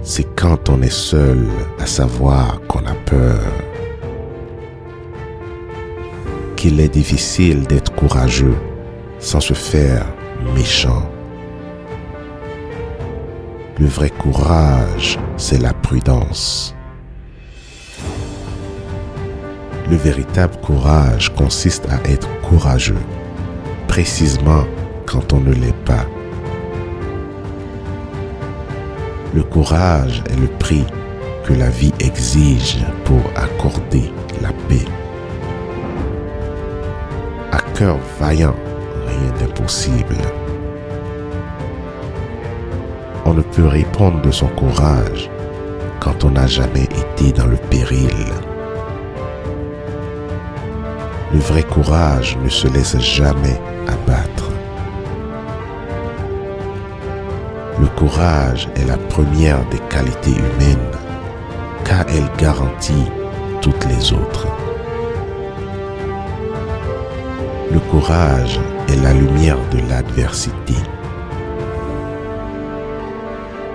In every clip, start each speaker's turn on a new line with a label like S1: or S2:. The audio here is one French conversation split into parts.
S1: c'est quand on est seul à savoir qu'on a peur. Qu'il est difficile d'être courageux sans se faire méchant. Le vrai courage, c'est la prudence. Le véritable courage consiste à être courageux, précisément quand on ne l'est pas. Le courage est le prix que la vie exige pour accorder la paix. À cœur vaillant, rien d'impossible. On ne peut répondre de son courage quand on n'a jamais été dans le péril. Le vrai courage ne se laisse jamais abattre. Le courage est la première des qualités humaines, car elle garantit toutes les autres. Le courage est la lumière de l'adversité.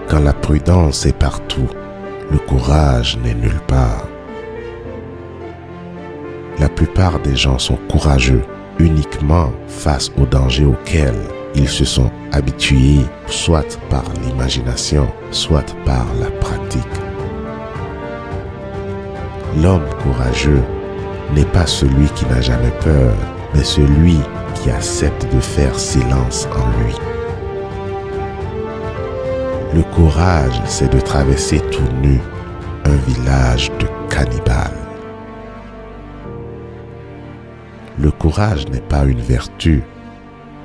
S1: Quand la prudence est partout, le courage n'est nulle part. La plupart des gens sont courageux uniquement face aux dangers auxquels ils se sont habitués, soit par l'imagination, soit par la pratique. L'homme courageux n'est pas celui qui n'a jamais peur, mais celui qui accepte de faire silence en lui. Le courage, c'est de traverser tout nu un village de cannibales. Le courage n'est pas une vertu,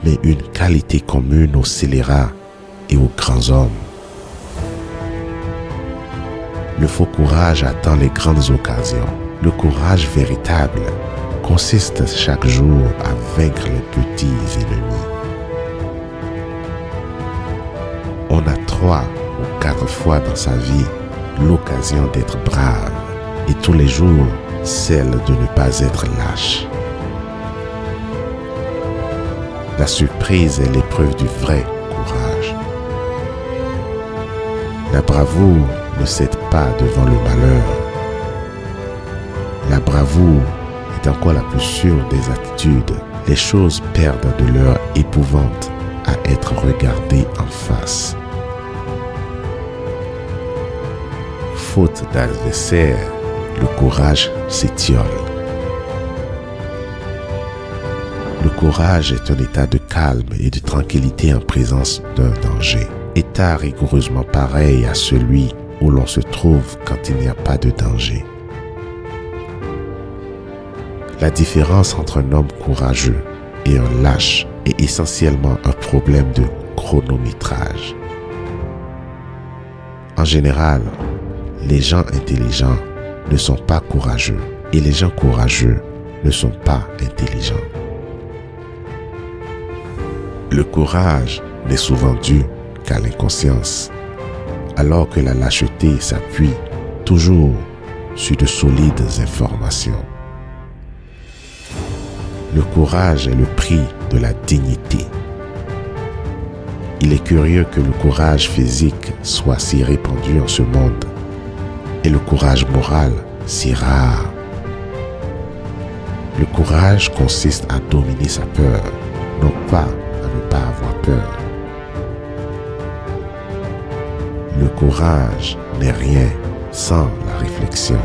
S1: mais une qualité commune aux scélérats et aux grands hommes. Le faux courage attend les grandes occasions. Le courage véritable consiste chaque jour à vaincre les petits ennemis. On a 3 ou 4 fois dans sa vie l'occasion d'être brave et tous les jours celle de ne pas être lâche. La surprise est l'épreuve du vrai courage. La bravoure ne cède pas devant le malheur. La bravoure est encore la plus sûre des attitudes. Les choses perdent de leur épouvante à être regardées en face. Faute d'adversaire, le courage s'étiole. Le courage est un état de calme et de tranquillité en présence d'un danger. État rigoureusement pareil à celui où l'on se trouve quand il n'y a pas de danger. La différence entre un homme courageux et un lâche est essentiellement un problème de chronométrage. En général, les gens intelligents ne sont pas courageux et les gens courageux ne sont pas intelligents. Le courage n'est souvent dû qu'à l'inconscience, alors que la lâcheté s'appuie toujours sur de solides informations. Le courage est le prix de la dignité. Il est curieux que le courage physique soit si répandu en ce monde et le courage moral si rare. Le courage consiste à dominer sa peur, non pas à ne pas avoir peur. Le courage n'est rien sans la réflexion.